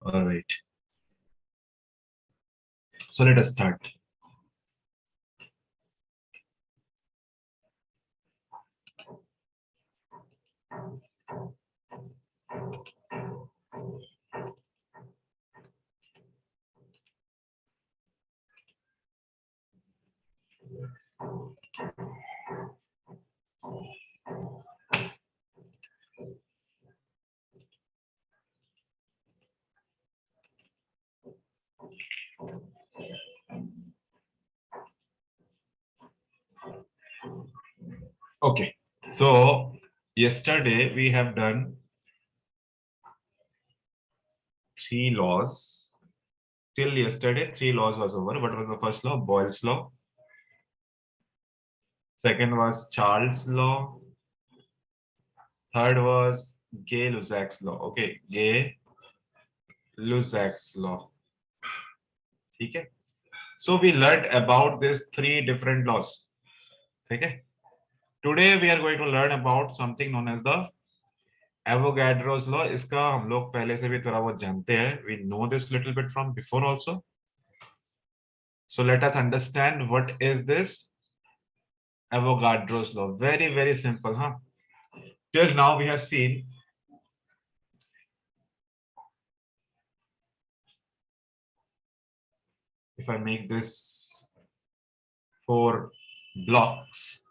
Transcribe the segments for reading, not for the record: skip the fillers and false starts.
All right. So let us start. Okay. So yesterday we have done 3 laws. Till yesterday, 3 laws was over. What was the first law? Boyle's law. Second was Charles' law. Third was Gay-Lussac's law. Okay, Gay-Lussac's law. Okay. So we learned about these 3 different laws. Okay. Today we are going to learn about something known as the Avogadro's law. इसका हम लोग पहले से भी थोड़ा बहुत जानते हैं. We know this little bit from before also. So let us understand what is this Avogadro's law. Very, very simple, huh? Till now we have seen if I make this 4 blocks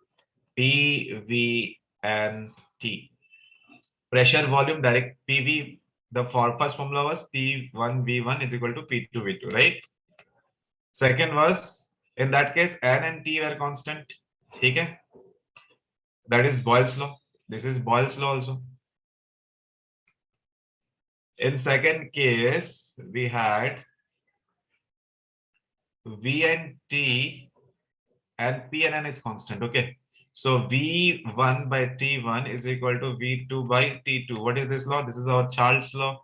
P, V, and T. Pressure, volume, direct PV. The first formula was P1 V1 is equal to P2 V2, right? Second was in that case N and T were constant. Okay? That is Boyle's law. This is Boyle's law also. In second case, we had V and T and P and N is constant. Okay. So V1 by T1 is equal to V2 by T2. What is this law? This is our Charles law.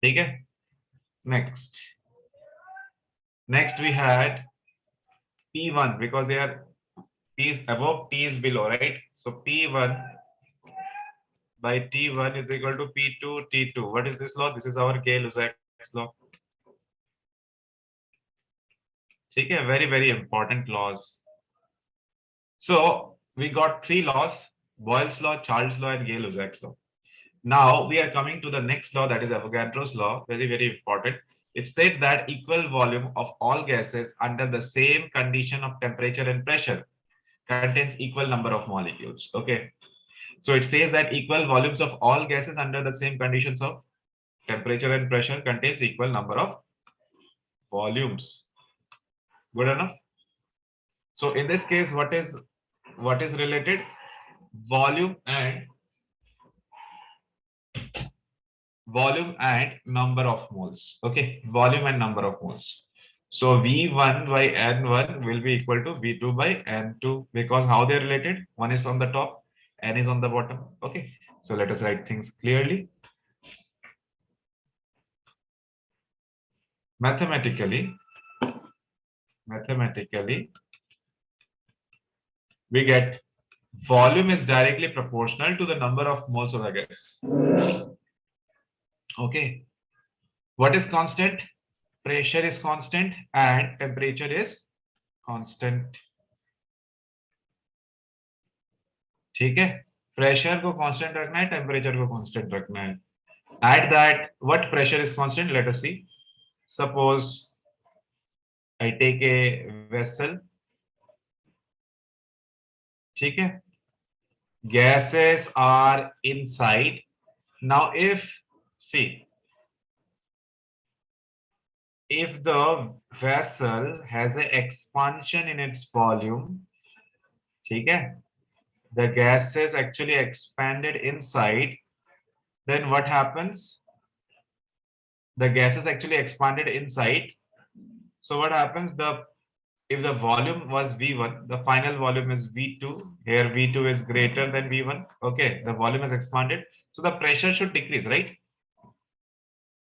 Okay. Next. Next we had P1 because they are P is above, T is below, right? So P1 by T1 is equal to P2 T2. What is this law? This is our Gay-Lussac's law. Okay, very, very important laws. So we got 3 laws, Boyle's law, Charles' law, and Gay-Lussac's law. Now we are coming to the next law, that is Avogadro's law, very, very important. It states that equal volume of all gases under the same condition of temperature and pressure contains equal number of molecules. Okay. So it says that equal volumes of all gases under the same conditions of temperature and pressure contains equal number of volumes. Good enough? So in this case, what is related? Volume and number of moles. Okay, volume and number of moles. So V1 by N1 will be equal to V2 by N2 because how they're related? One is on the top, N is on the bottom. Okay, so let us write things clearly. Mathematically, we get volume is directly proportional to the number of moles of the gas. Okay. What is constant? Pressure is constant and temperature is constant. ठीक है? Pressure को constant रखना है, temperature को constant रखना है. At that, what pressure is constant? Let us see. Suppose I take a vessel. ठीक है? Gases are inside. Now, if the vessel has an expansion in its volume, ठीक है? The gases actually expanded inside. Then what happens? The gases actually expanded inside. So what happens? If the volume was V1, the final volume is V2. Here V2 is greater than V1. Okay, the volume has expanded. So the pressure should decrease, right?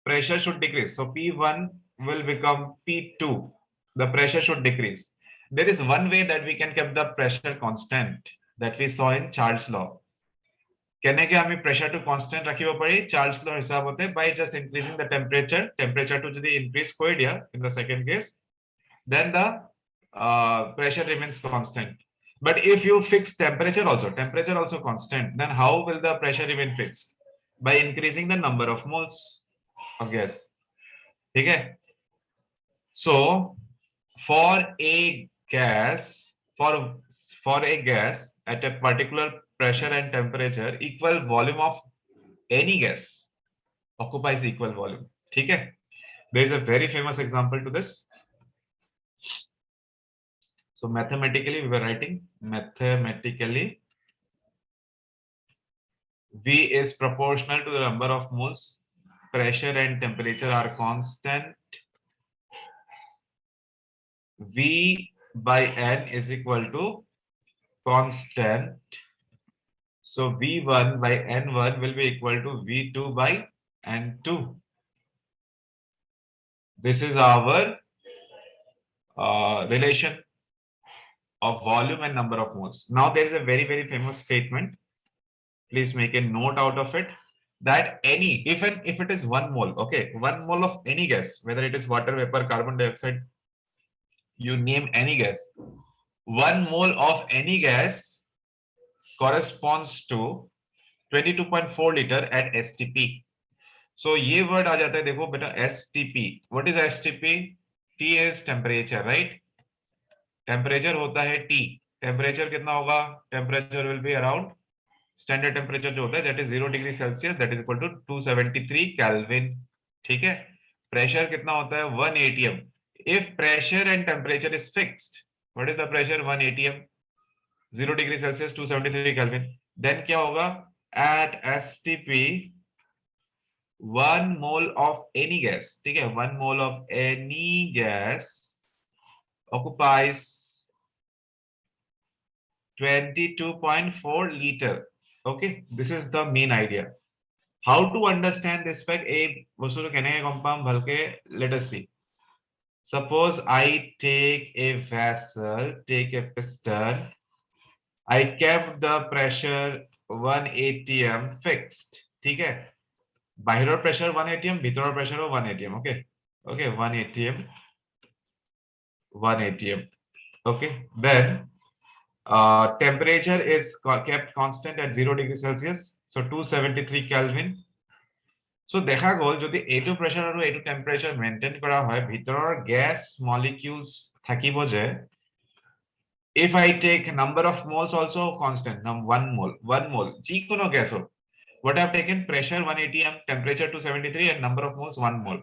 Pressure should decrease. So P1 will become P2. The pressure should decrease. There is one way that we can keep the pressure constant that we saw in Charles' law. কেনেকে আমি প্ৰেছাৰটো constant ৰাখিব পাৰি Charles লৰ হিচাপতে by just increasing the টেম্পাৰেচাৰটো যদি increase কৰি দিয়া in the second case then the pressure remains constant. But if you fix temperature also constant, then how will the pressure remain fixed? By increasing the number of moles of gas. Okay. So for a gas, for a gas at a particular pressure and temperature, equal volume of any gas occupies equal volume. Okay. There is a very famous example to this. So mathematically, we were writing V is proportional to the number of moles. Pressure and temperature are constant. V by N is equal to constant. So V1 by N1 will be equal to V2 by N2. This is our relation of volume and number of moles. Now there is a very, very famous statement. Please make a note out of it. That any, even if it is 1 mole, okay, 1 mole of any gas, whether it is water, vapor, carbon dioxide, you name any gas, 1 mole of any gas corresponds to 22.4 liter at STP. So ये word आ जाता है देखो बेटा STP. What is STP? T is temperature, right? Temperature होता है T. Temperature कितना होगा? Temperature will be around standard temperature जो होता है that is 0 degree Celsius that is equal to 273 kelvin. ठीक है. प्रेशर कितना होता है 1 atm. If pressure and temperature is fixed, what is the pressure 1 atm 0 degree Celsius 273 kelvin, then क्या होगा at STP 1 mole of any gas, ठीक है, 1 mole of any gas occupies 22.4 liter. Okay, this is the main idea. How to understand this fact? Let us see. Suppose I take a vessel, take a piston. I kept the pressure 1 atm fixed. ठीक है. बाहर pressure 1 atm, भीतर pressure 1 atm. Okay. Okay, 1 atm. 1 atm. Okay. Then temperature is kept constant at 0 degree Celsius, so 273 Kelvin. So দেখা গ'ল যদি এইটো pressure আৰু এইটো temperature maintain কৰা হয় ভিতৰৰ গ্যাস মলিকিউলস থাকিব যে if I take number of moles also constant, 1 mole যিকোনো গ্যাস হোক, what I have taken pressure 1 atm, temperature 273 and number of moles 1 mole.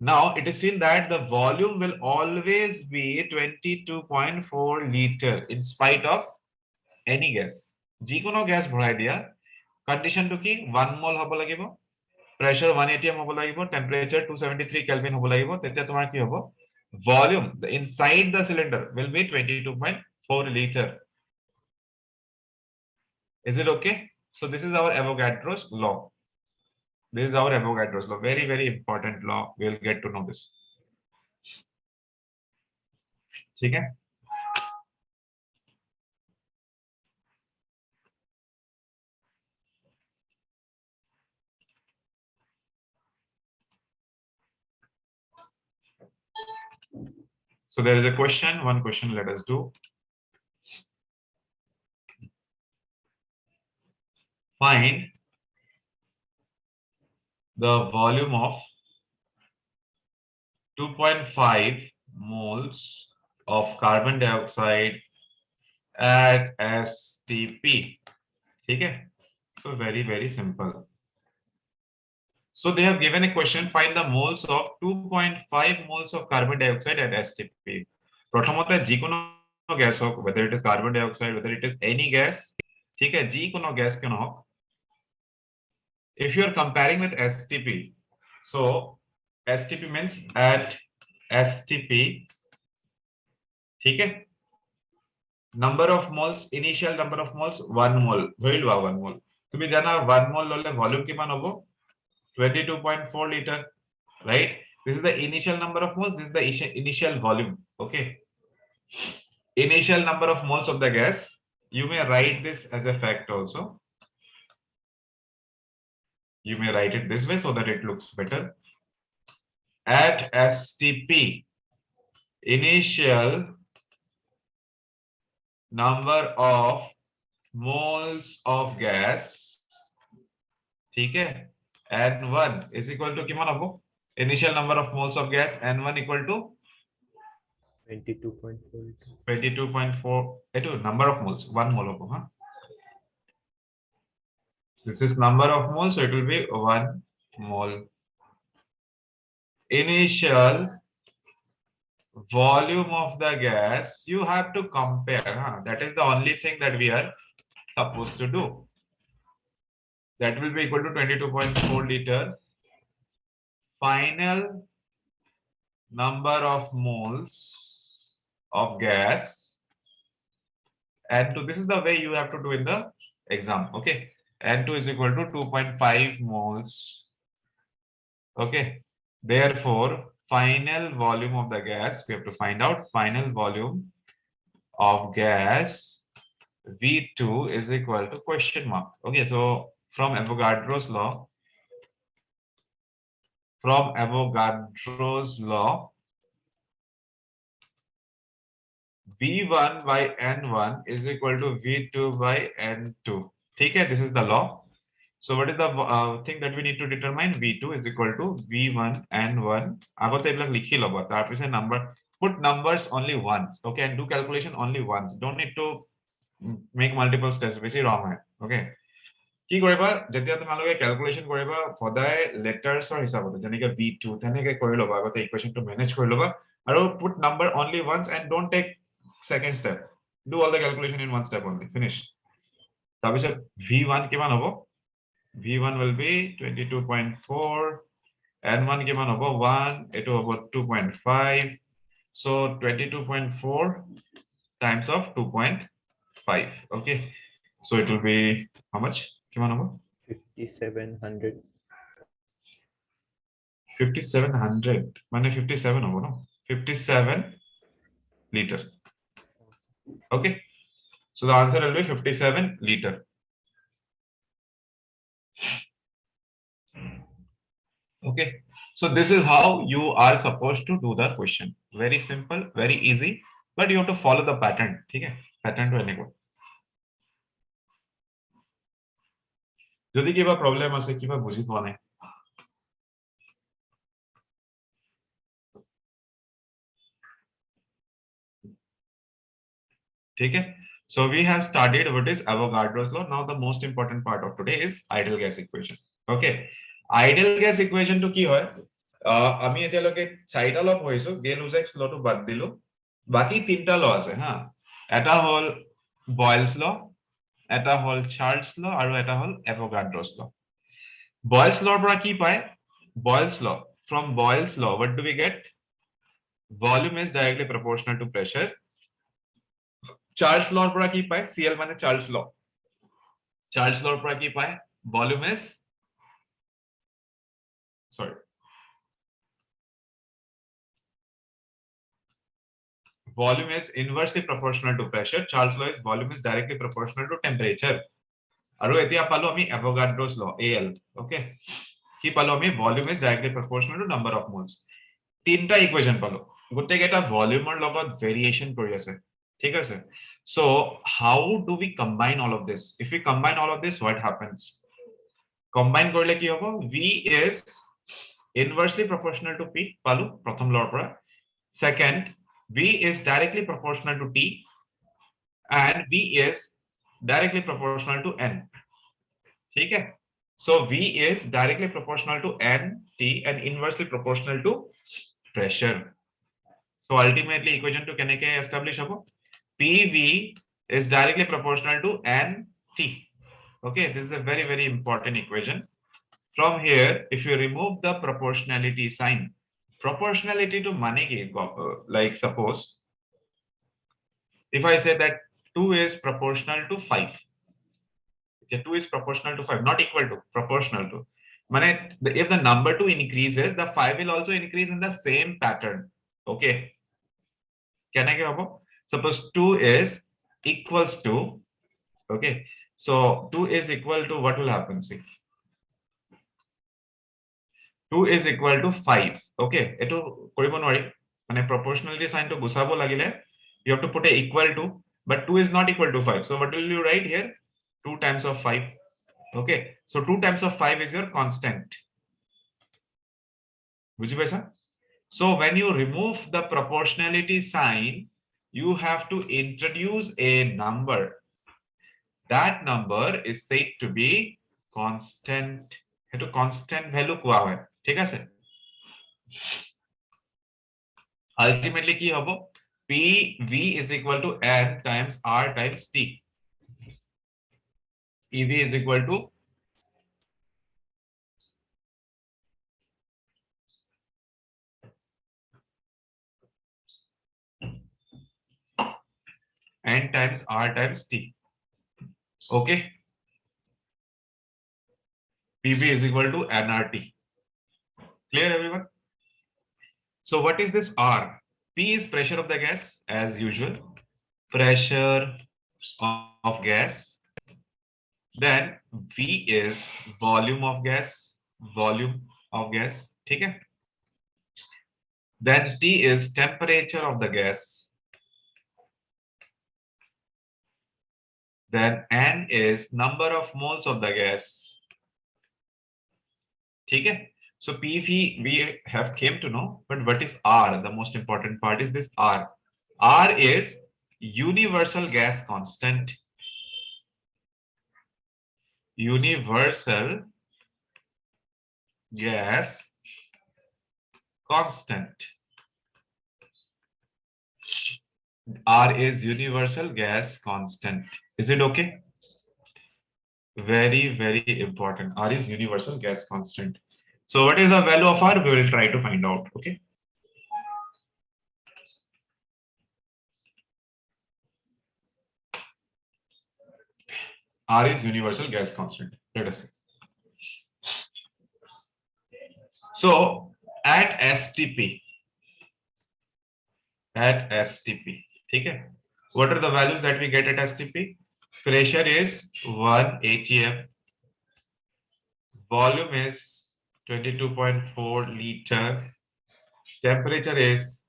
Now it is seen that the volume will always be 22.4 liter in spite of any gas. যিকোনো gas ভৰাই দিয়া কন্ডিশনটো কি 1 mole হ'ব লাগিব, pressure 1 atm হ'ব লাগিব, temperature 273 kelvin হ'ব লাগিব, তেতিয়া তোমাৰ কি হ'ব volume inside the cylinder will be 22.4 liter. Is it okay? So this is our Avogadro's law. This is our Avogadro's law. Very, very important law. We will get to know this. ठीक है. So there is a question. One question. Let us do. Find the volume of 2.5 moles of carbon dioxide at STP. Okay, so very, very simple. So they have given a question, find the moles of 2.5 moles of carbon dioxide at STP. প্রথমত যিকোনো gas হোক, whether it is carbon dioxide, whether it is any gas, ঠিক আছে, যিকোনো gas কেন হোক, if you are comparing with STP, so STP means at STP, ठीक है, number of moles, initial number of moles 1 mole, ধৰি লোৱা 1 mole, তুমি জানা 1 mole ললে ভলিউম কিমান হ'ব 22.4 liter, right? This is the initial number of moles, this is the initial volume. Okay, initial number of moles of the gas, you may write this as a fact also. You may write it this way so that it looks better. At STP, initial number of moles of gas, ठीक है, N1 is equal to किमान होगा? Initial number of moles of gas N1 equal to 22.4. 22.4. Number of moles, 1 mole होगा, हाँ? This is number of moles, so it will be 1 mole. Initial volume of the gas, you have to compare, huh? That is the only thing that we are supposed to do. That will be equal to 22.4 liter. Final number of moles of gas, N2. This is the way you have to do in the exam. Okay, N2 is equal to 2.5 moles. Okay, therefore final volume of the gas, we have to find out final volume of gas V2 is equal to question mark. Okay, so from Avogadro's law, V1 by N1 is equal to V2 by N2. Okay, this is the law. So what is the thing that we need to determine? V2 is equal to V1 N1. Number, put numbers only once. Okay, and do calculation only once. Don't need to make multiple steps. Basically wrong. Okay. কি কৰিবা যেতিয়া তোমালোকে calculation কৰিবা সদায় লেটাৰছৰ হিচাপত যেনেকৈ v2 তেনেকৈ কৰি লবা আগতে ইকুৱেশনটো মেনেজ কৰি লবা আৰু put number only once and don't take second step, do all the calculation in one step only, finish. তাৰপিছত v1 কিমান হ'ব? v1 will be 22.4, n1 কিমান হ'ব? 1, এটো হ'ব 2.5, so 22.4 times of 2.5. okay, so it will be how much? 5700. 5700 মানে 57 হ'ব no, 57 liter. Okay, so the answer will be 57 liter. Okay, so this is how you are supposed to do the question. Very simple, very easy, but you have to follow the pattern. Okay, pattern to enable. যদি কিবা problem আছে কিবা বুজি পোৱা নাই Okay, so we have studied what is Avogadro's law. Now the most important part of today is ideal gas equation. Okay, ideal gas equation to কি হয় আমি এতিয়ালৈকে চাৰিটা ল পঢ়িছো গেল-উজেক্স লটো বাদ দিলো বাকি তিনটা ল আছে হা এটা হল বয়েলছ ল এটা হল চাৰ্লছ ল আৰু এটা হল এভোগাড্ৰছ ল বয়েলছ লৰ পৰা কি পায় বয়েলছ ল from Boyle's law what do we get volume is directly proportional to pressure Charles law পৰা কি পায় CL মানে Charles law পৰা কি পায় volume is sorry volume is inversely proportional to pressure Charles law is volume is directly proportional to temperature আৰু এতিয়া পালো আমি Avogadro's law AL okay কি পালো আমি volume is directly proportional to number of moles তিনটা ইকুৱেচন পালো গোটেইকেইটা ভলিউমৰ লগত ভেৰিয়েচন কৰি আছে ঠিক আছে so how do we combine all of this if we combine all of this what happens combine কৰিলে কি হ'ব v is inversely proportional to p পালো প্ৰথম লৰ পৰা second v is directly proportional to t and v is directly proportional to n ठीक है so v is directly proportional to n t and inversely proportional to pressure so ultimately equation to keneke establish hobo pv is directly proportional to nt okay this is a very important equation from here if you remove the proportionality sign proportionality to mane ki like suppose if I say that 2 is proportional to 5 2 is proportional to 5 not equal to proportional to mane if the number 2 increases the 5 will also increase in the same pattern okay kenake hobo suppose 2 is equals to okay so 2 is equal to what will happen see 2 is equal to 5. Okay, eto koribo nwari mane proportionality sign to gusabo lagile you have to put a equal to, but 2 is not equal to 5. So what will you write here? 2 times of 5. Okay, so 2 times of 5 is your constant. Bujhi paisa? So when you remove the proportionality sign, you have to introduce a number. That number is said to be constant. Eto constant value koa hoy. Thik ase? Ultimately ki hobo? PV is equal to N times R times T. PV is equal to N times R times T. Okay. PV is equal to nRT. Clear, everyone? So what is this R? P is pressure of the gas, as usual. Pressure of gas. Then V is volume of gas. Volume of gas. Okay. Then T is temperature of the gas. Then N is number of moles of the gas. Okay. So PV we have came to know, but what is R? The most important part is this R. R is universal gas constant. Universal gas constant. R is universal gas constant. Is it okay? Very, very important. R is universal gas constant. So what is the value of R? We will try to find out. Okay. R is universal gas constant. Let us see. So at STP, okay, what are the values that we get at STP? Pressure is 1 atm, volume is 22.4 liter, temperature is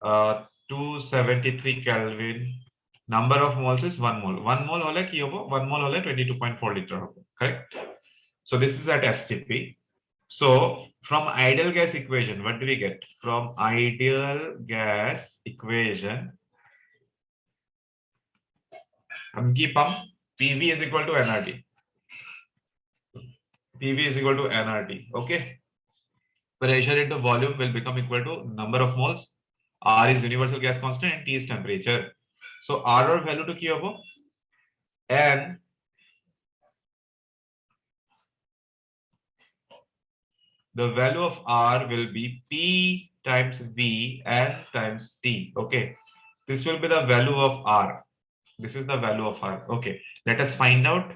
273 Kelvin, number of moles is 1 mole. 1 mole hole ki hobo? 1 mole hole 22.4 liter hobo, correct? So this is at STP. So from ideal gas equation, what do we get? From ideal gas equation, हम की pump PV is equal to nRT. PV is equal to nRT. Okay. Pressure into volume will become equal to number of moles. R is universal gas constant and T is temperature. So R or value to ki hobo? N the value of R will be P times V N times T. Okay. This will be the value of R. This is the value of R. Okay. Let us find out.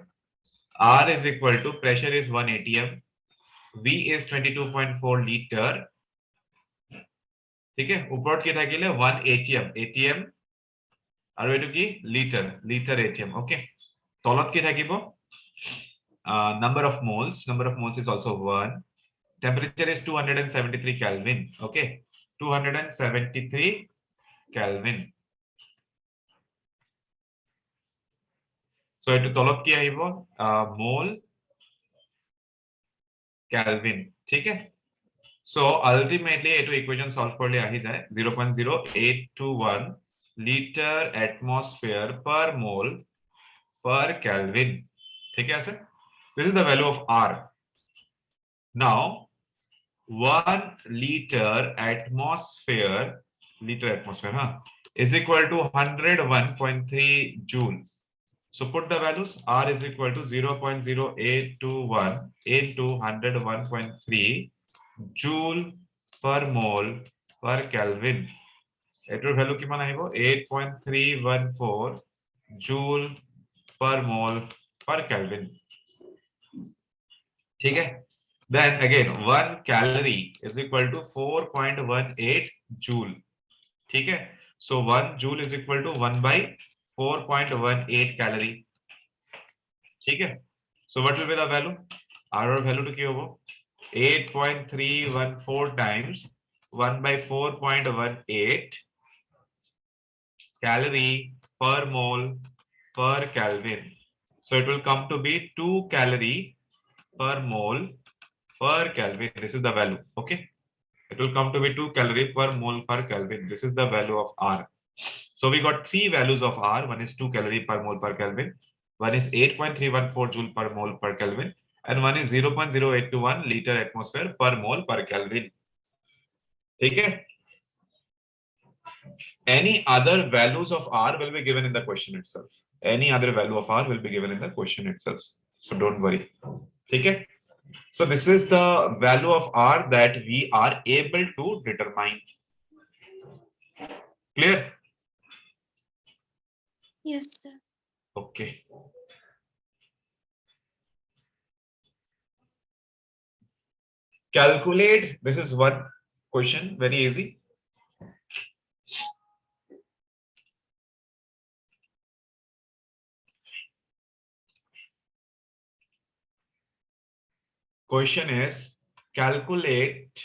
R is equal to pressure is 1 atm. V is 22.4 liter. ठीक है ऊपर की থাকিলে 1 atm আৰু এটো কি liter atm okay তলত কি থাকিব number of moles is also 1 temperature is 273 Kelvin okay 273 Kelvin so এটো তলত কি আহিব mole Kelvin ঠিক আছে so ultimately এটো equation solve করলে আহি যায় 0.0821 liter atmosphere per mole per Kelvin ঠিক আছে this is the value of R now 1 liter atmosphere is equal to 101.3 joule so put the values R is equal to 0.0821 into 101.3 joule per mole per Kelvin এটার value কিমান আহিব 8.314 joule per mole per Kelvin ठीक है then again 1 calorie is equal to 4.18 joule ठीक है so 1 joule is equal to 1 by 4.18 calorie ठीक है so what will be the value R or value to কি হবো 8.314 times 1 by 4.18 calorie per mole per Kelvin. So it will come to be 2 calorie per mole per Kelvin. This is the value. Okay. It will come to be 2 calorie per mole per Kelvin. This is the value of R. So we got three values of R. One is 2 calorie per mole per Kelvin. One is 8.314 joule per mole per Kelvin. And one is 0.0821 liter atmosphere per mole per Kelvin. Okay. Any other values of R will be given in the question itself. Any other value of R will be given in the question itself. So don't worry. Okay. So this is the value of R that we are able to determine. Clear? Yes, sir. Okay. Calculate. This is one question, very easy. Question is calculate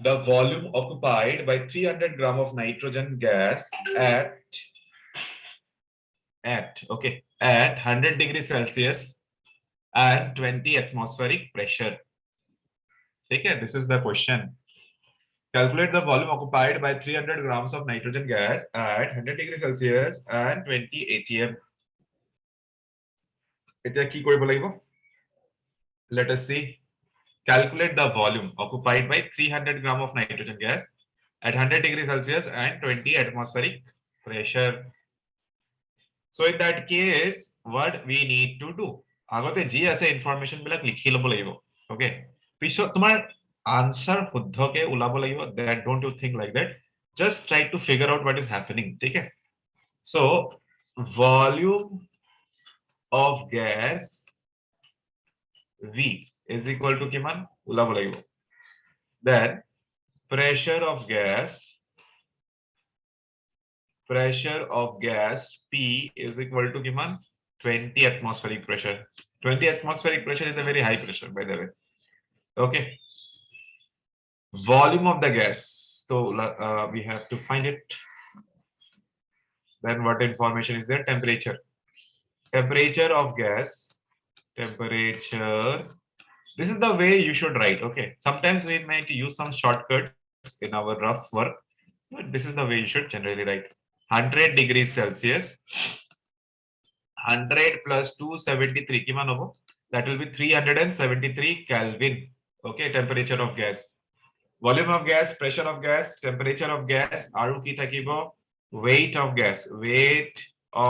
the volume occupied by 300 gram of nitrogen gas at 100 degrees Celsius and 20 atmospheric pressure. Okay, this is the question. Calculate the volume occupied by 300 grams of nitrogen gas at 100 degrees Celsius and 20 atm. Let us see. Calculate the volume occupied by 300 gram of nitrogen gas at 100 degrees Celsius and 20 atmospheric pressure. So in that case, what we need to do? আগতে যি আছে information বিলাক লিখি লব লাগিব ওকে পিছত তোমাৰ answer শুদ্ধকে ওলাব লাগিব that don't you think like that just try to figure out what is happening ঠিক আছে so volume of gas V is equal to কিমান ওলাব লাগিব then pressure of gas P is equal to kiman 20 atmospheric pressure. 20 atmospheric pressure is a very high pressure, by the way. Okay. Volume of the gas. So we have to find it. Then what information is there? Temperature. Temperature of gas. Temperature. This is the way you should write. Okay. Sometimes we might use some shortcuts in our rough work, but this is the way you should generally write. 100 degrees Celsius. 100 plus 273 কিমান হ'ব that will be 373 Kelvin. Okay, temperature of gas, volume of gas, pressure of gas, temperature of gas, আৰু কি থাকিব weight of gas. Weight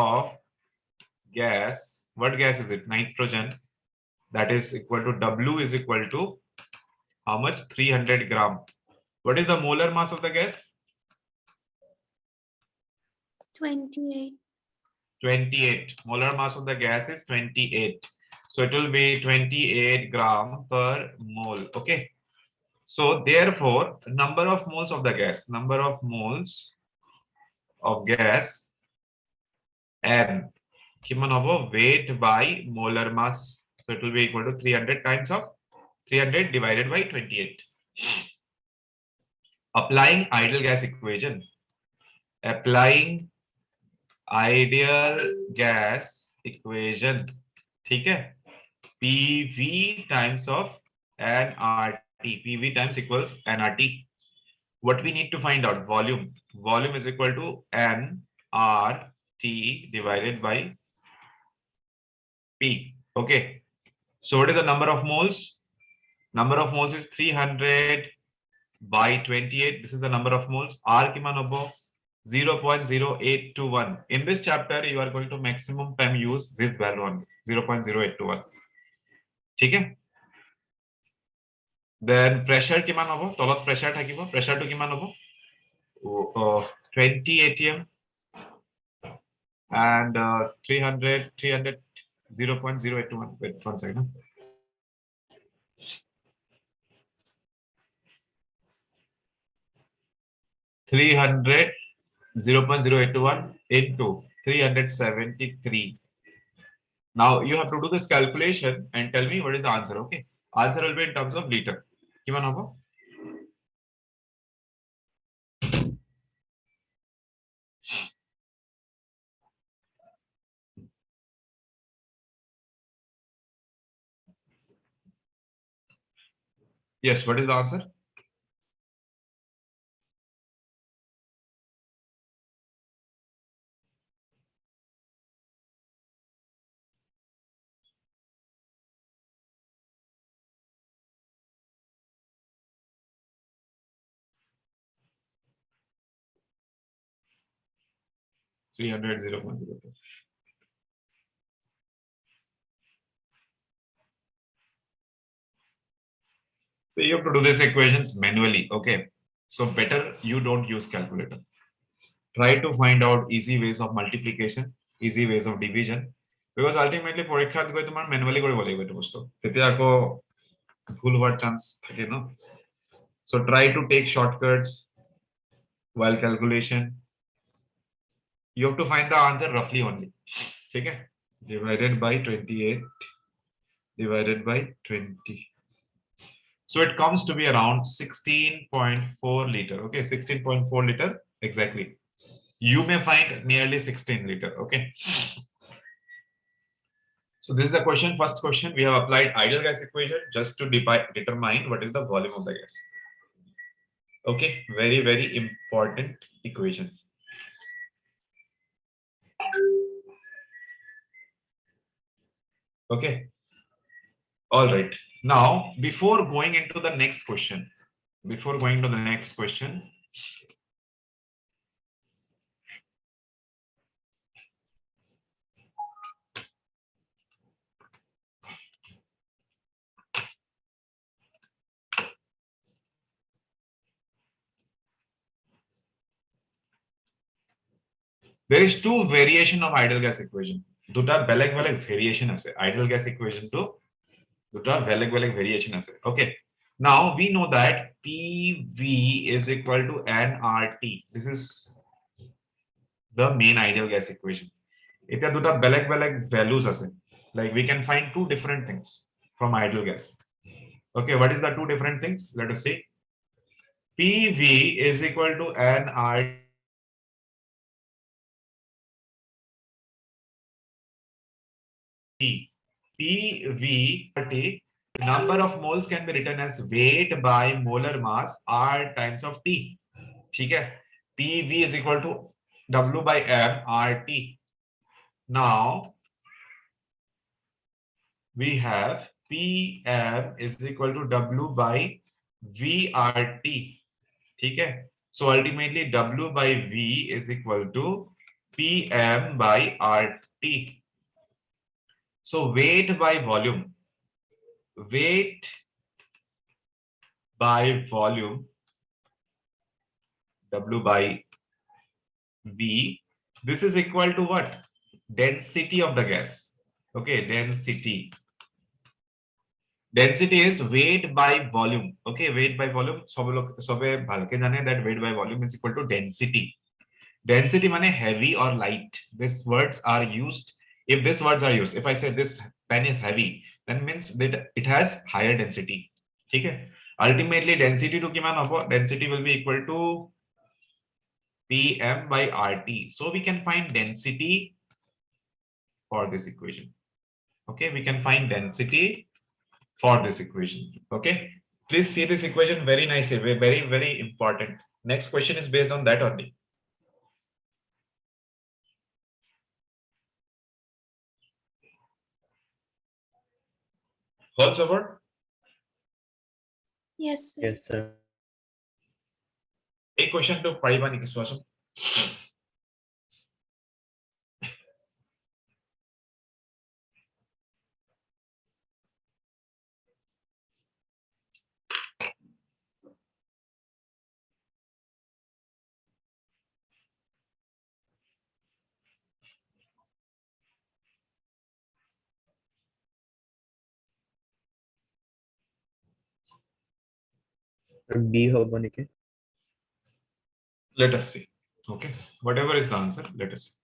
of gas, what gas is it? Nitrogen. That is equal to W is equal to how much? 300 gram. What is the molar mass of the gas? 28. 28. Molar mass of the gas is 28. So it will be 28 gram per mole. Okay. So therefore, number of moles of the gas, N. Kiman hobo weight by molar mass. So it will be equal to 300 times of 300 divided by 28. Applying ideal gas equation. Ideal gas equation. ठीक है? PV times of nRT. PV times equals nRT. What we need to find out? Volume. Volume is equal to nRT divided by P. Okay. So what is the number of moles? Number of moles is 300 by 28. This is the number of moles. R kiman hobo 0.0821. In this chapter, you are going to maximum time use this value on 0.0821. ठीक है? Then pressure kiman hobo? Tolat pressure thakibo. Pressure to kiman hobo? 20 atm and 300 0.0821. Wait one second. $300 0.0821 into 373. Now you have to do this calculation and tell me what is the answer. Okay. Answer will be in terms of liter. কিমান হ'ব? Yes, what is the answer? Three hundred 0.02. So you have to do these equations manually. Okay. So better you don't use calculator. Try to find out easy ways of multiplication, easy ways of division. Because ultimately পৰীক্ষাত গৈ তোমাৰ manually কৰিব লাগিব এইটো বস্তু। তেতিয়া আকৌ ভুল হোৱাৰ chance থাকে ন। So try to take shortcuts while calculation. You have to find the answer roughly only. ठीक है? Divided by 28 divided by 20. So it comes to be around 16.4 liter. Okay, 16.4 liter exactly. You may find nearly 16 liter. Okay. So this is the question. First question, we have applied ideal gas equation just to determine what is the volume of the gas. Okay, very, very important equation. Okay. All right. Now, before going into the next question, there is two variation of ideal gas equation. দুটা বেলেগ বেলেগ variation আছে ideal gas equation to দুটা বেলেগ বেলেগ variation আছে. Okay. Now we know that PV is equal to nRT. This is the main ideal gas equation. Eta দুটা বেলেগ বেলেগ values আছে. Like we can find two different things from ideal gas. Okay, what is the two different things? Let us see. PV is equal to nRT. PV, number of moles can be written as weight by molar mass R times of T. ठीक है? PV is equal to W by M RT. Now we have PM is equal to W by VRT. ठीक है? So ultimately W by V is equal to PM by RT. So weight by volume. Weight by volume, W by V, this is equal to what? Density of the gas. Okay, density. Density is weight by volume. Okay, weight by volume. সবে ভালকে জানে that weight by volume is equal to density. Density মানে heavy or light. These words are used. If these words are used, if I say this pen is heavy, then means that it has higher density. ठीक है? Ultimately, density to किमान होगा? Density will be equal to PM by RT. So we can find density for this equation. Okay, we can find density for this equation. Okay, please see this equation very nicely. Very, very important. Next question is based on that only. All over? Yes, sir. Yes, sir. A question to Pariba Nikiswasam. B hobo niki. Let us see. Okay, whatever is the answer, let us see.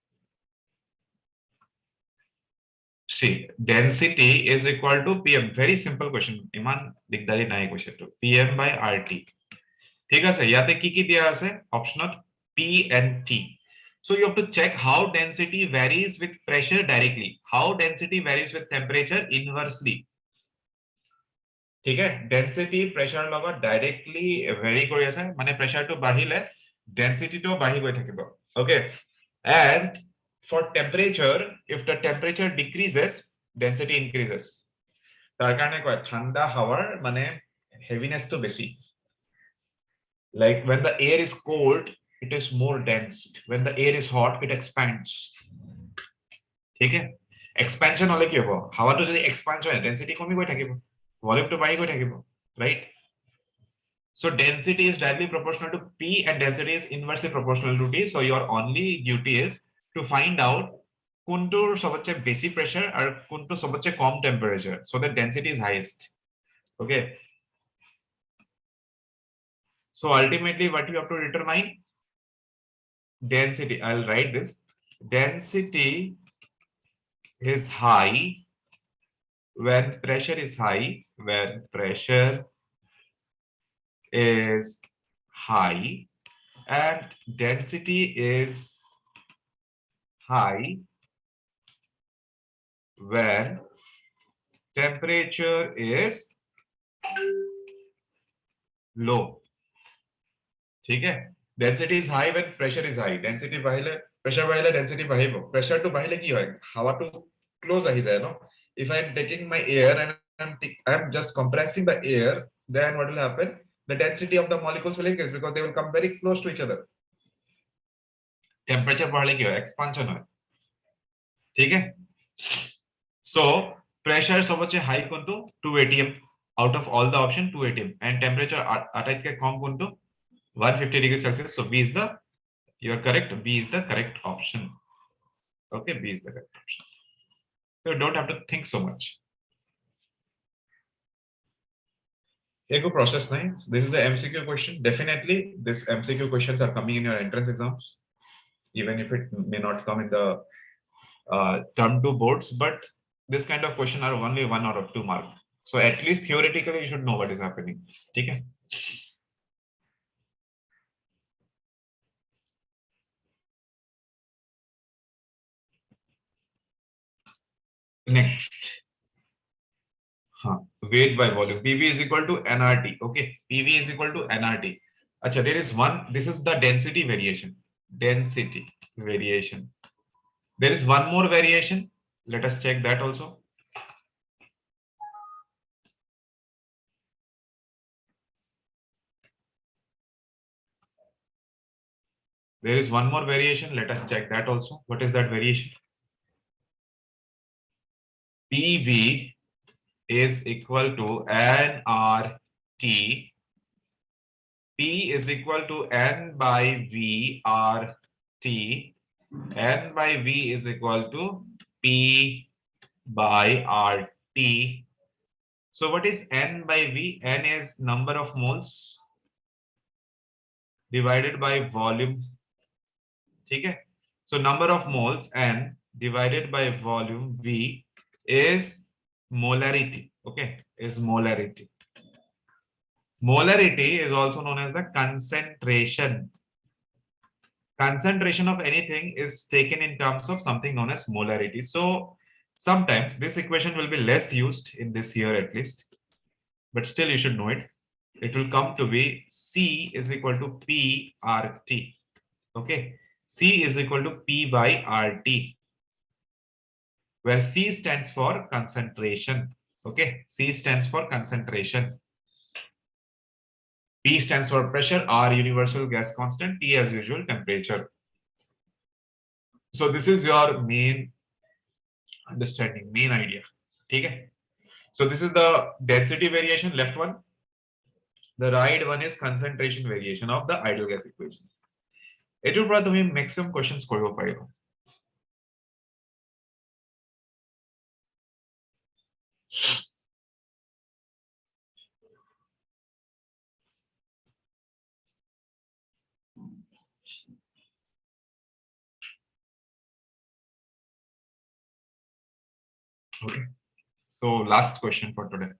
see, density is equal to pm. Very simple question, iman digdari nai question to pm by rt. ঠিক আছে, ইয়াতে কি কি দিয়া আছে অপশনত p and t. So you have to check how density varies with pressure directly, how density varies with temperature inversely. ঠিক আছে, density pressure লগত ডাইৰেক্টলি ভেৰি কৰি আছে, মানে প্ৰেছাৰটো বাঢ়িলে ডেন্সিটিটো বাঢ়ি গৈ থাকিব। ওকে, and for temperature, if the temperature decreases, density increases. তাৰ কাৰণে কয় ঠাণ্ডা হাৱাৰ মানে হেভিনেছটো বেছি। Like when the air is cold, it is more dense. When the air is hot, it expands. ঠিক আছে, এক্সপেনশন হলে কি হ'ব, হাৱাটো যদি এক্সপান্ড হয় ডেন্সিটি কমি গৈ থাকিব, ভলিউমটো বাঢ়ি গৈ থাকিব, right? So density is directly proportional to P and density is inversely proportional to T. So your only duty is to find out kuntur sobachche basic pressure or kuntur sobachche com temperature, so that density is highest. Okay. So ultimately what you have to determine density. I'll write this. Density is high when pressure is high, when pressure is high, and density is high when temperature is low. ठीक है, density is high when pressure is high. Density বাঢ়িলে pressure বাঢ়িলে density বাঢ়িব। pressure টো বাঢ়িলে কি হয়, হাৱাটো close আহি যায় ন। If I am taking my air and I am just compressing the air, then what will happen? The density of the molecules will increase because they will come very close to each other. Temperature বাঢ়িলে কি হয়, expansion হয়। ঠিক আছে, so pressure সবচেয়ে high কোনটো 2 atm, out of all the option 2 atm, and temperature আটাইতকৈ কম কোনটো 150 degrees Celsius. So B is the, you are correct, B is the correct option. Okay, B is the correct option. So you don't have to think so much. Ego process 9. This is the MCQ question. Definitely, this MCQ questions are coming in your entrance exams, even if it may not come in the term 2 boards, but this kind of question are only 1 or 2 mark. So at least theoretically, you should know what is happening. Okay. Next. Weight by volume. PV is equal to nRT. Okay, PV is equal to nRT. Acha, there is one. This is the density variation. Density variation. There is one more variation. Let us check that also. There is one more variation. Let us check that also. What is that variation? PV is equal to nRT. P is equal to n by V RT. N by V is equal to P by RT. So what is n by V? N is number of moles divided by volume. Okay. So number of moles n divided by volume V is molarity. Okay, is molarity. Molarity is also known as the concentration. Concentration of anything is taken in terms of something known as molarity. So sometimes this equation will be less used in this year at least, but still you should know it. It will come to be C is equal to P RT. Okay, C is equal to P by RT, where C stands for concentration. Okay, C stands for concentration. P stands for pressure, R universal gas constant, T as usual temperature. So this is your main understanding, main idea. Okay. So this is the density variation, left one. The right one is concentration variation of the ideal gas equation. এটার পর তুমি maximum questions কৰিব পাৰিবা। Okay. So last question for today.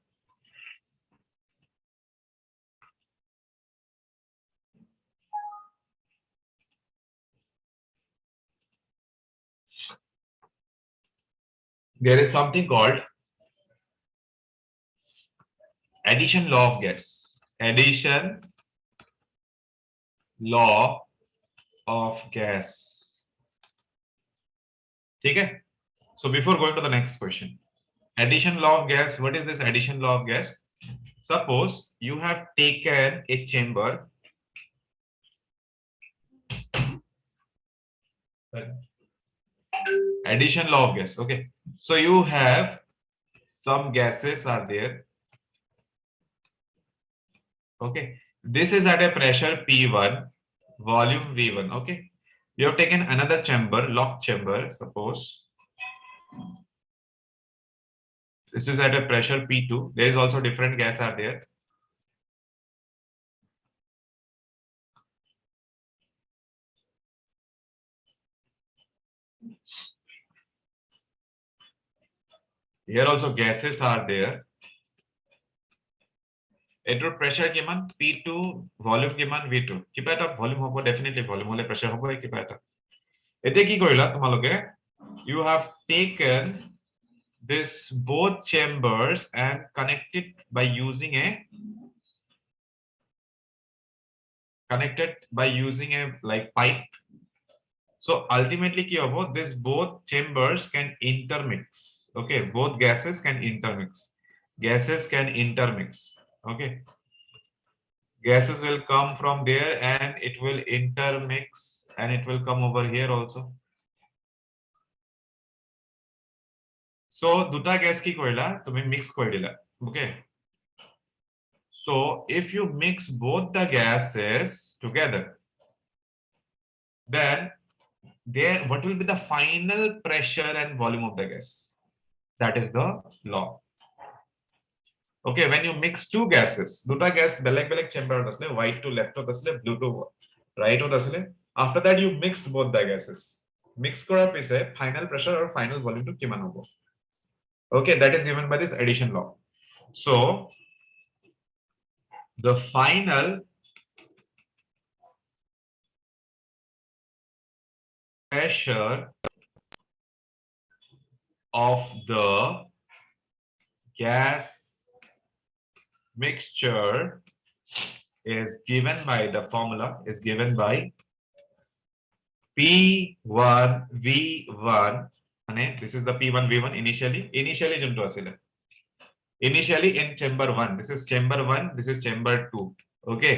There is something called addition law of gas. Addition law of gas. Okay. So before going to the next question, addition law of gas. What is this addition law of gas? Suppose you have taken a chamber. Addition law of gas. Okay. So you have some gases are there. Okay. This is at a pressure P1, volume V1. Okay. You have taken another chamber, locked chamber, suppose. This is at a pressure P2. There is also different gas are there. Here also gases are there. এটার pressure কিমান P2 volume কিমান V2 কিবা এটা volume হ'ব definitely volume হলে pressure হ'ব কিবা এটা এতে কি কৰিলা তোমালোকে you have taken this both chambers and connected by using a like pipe. So ultimately কি হ'ব this both chambers can intermix. Okay, both gases can intermix. Okay, gases will come from there and it will intermix and it will come over here also. So দুটা gas কি কৰিলা তুমি mix কৰি দিলা. Okay, so if you mix both the gases together, then there what will be the final pressure and volume of the gas? That is the law. Okay, when you mix two gases, দুটা gas বেলেগ chamber আসলে white to left আসলে blue to right আসলে, after that you mix both the gases. Mix কৰাৰ পিছে final pressure or final volume to কিমান হ'ব? Okay, that is given by this addition law. So the final pressure of the gas mixture is given by the formula is given by P1 V1. This is the P1 V1 initially junto asile. Initially in chamber 1, this is chamber 1, this is chamber 2. Okay,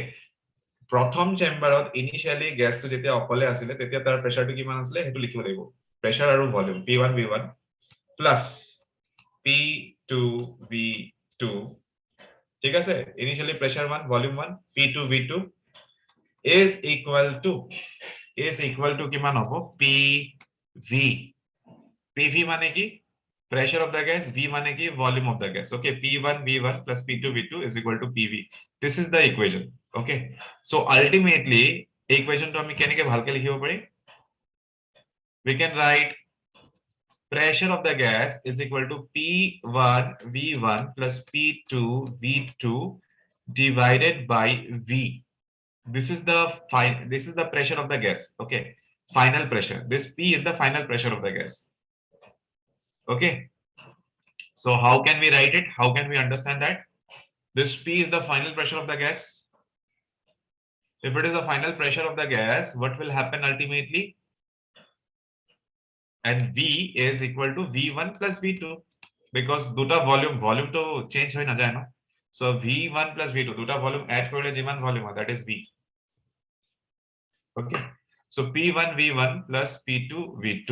প্রথম চেম্বাৰত initially গ্যাসটো যেতিয়া অকলে আছিল তেতিয়া তাৰ প্ৰেসাৰটো কিমান আছিল হেতু লিখিব লাগিব প্ৰেসাৰ আৰু volume P1 V1 plus P2 V2 ঠিক আছে initially pressure 1 volume 1 P2 V2 is equal to কিমান হ'ব PV PV মানে কি pressure of the gas, V মানে কি volume of the gas. Okay, P1 V1 plus P2 V2 is equal to PV. This is the equation. Okay, so ultimately equation to আমি কেনেকে ভালকে লিখিব পাৰি? We can write pressure of the gas is equal to P1 V1 plus P2 V2 divided by V. This is the pressure of the gas. Okay, final pressure. This P is the final pressure of the gas. Okay, so how can we write it? How can we understand that? This P is the final pressure of the gas. If it is the final pressure of the gas, what will happen ultimately? And V is equal to V1 plus V2 because দুটা volume to change হয় না যায় না. So V1 plus V2 দুটা volume add করলে যিমান volume হয় that is V. Okay, so P1 V1 plus P2 V2.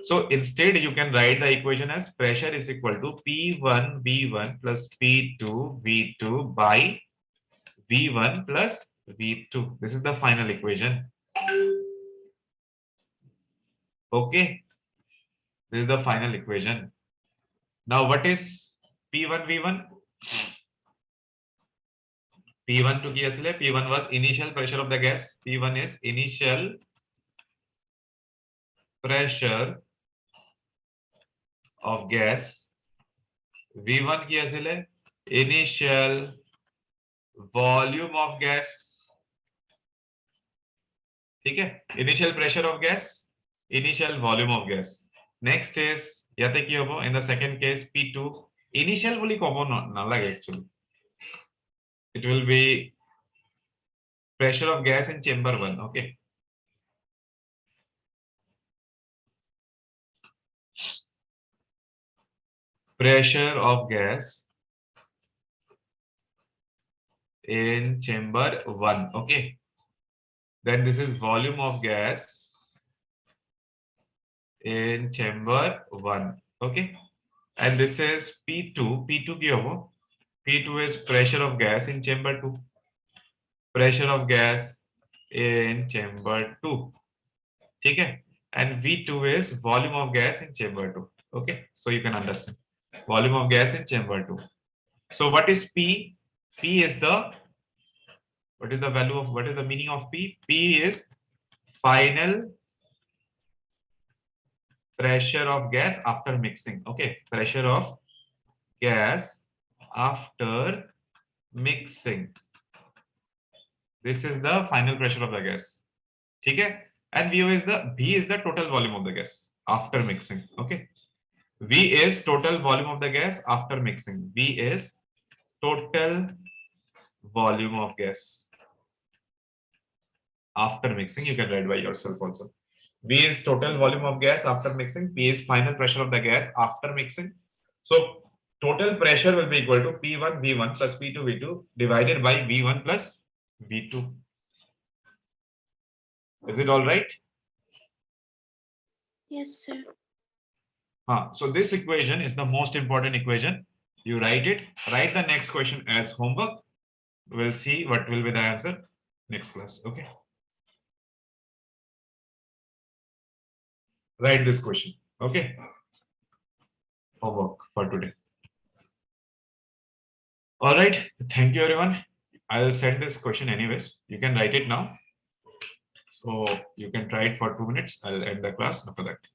So instead you can write the equation as pressure is equal to P1 V1 plus P2 V2 by V1 plus V2. This is the final equation. Okay, this is the final equation. Now what is P1 V1? P1 to ki asile P1 was initial pressure of the gas. P1 is initial pressure of gas V1 কি আছিলে initial volume of gas ठीक है initial pressure of gas initial volume of gas next is ইয়াতে কি হ'ব in the second case P2 initial বুলি ক'ব নালাগে actually it will be pressure of gas in chamber 1 okay pressure of gas in chamber 1 okay then this is volume of gas in chamber 1 okay and this is P2 কি হবো P2 is pressure of gas in chamber 2 pressure of gas in chamber 2 ठीक है and V2 is volume of gas in chamber 2 okay so you can understand volume of gas in chamber 2 so what is P is the what is the value of what is the meaning of P is final pressure of gas after mixing okay pressure of gas after mixing this is the final pressure of the gas ठीक है and V is the total volume of the gas after mixing okay V is total volume of the gas after mixing V is total volume of gas after mixing you can write by yourself also V is total volume of gas after mixing P is final pressure of the gas after mixing so total pressure will be equal to P1 V1 plus P2 V2 divided by V1 plus V2 is it all right Yes, sir. so this equation is the most important equation you write it write the next question as homework we'll see what will be the answer next class okay write this question okay homework for today all right thank you everyone I'll send this question anyways you can write it now so you can try it for 2 minutes I'll end the class after that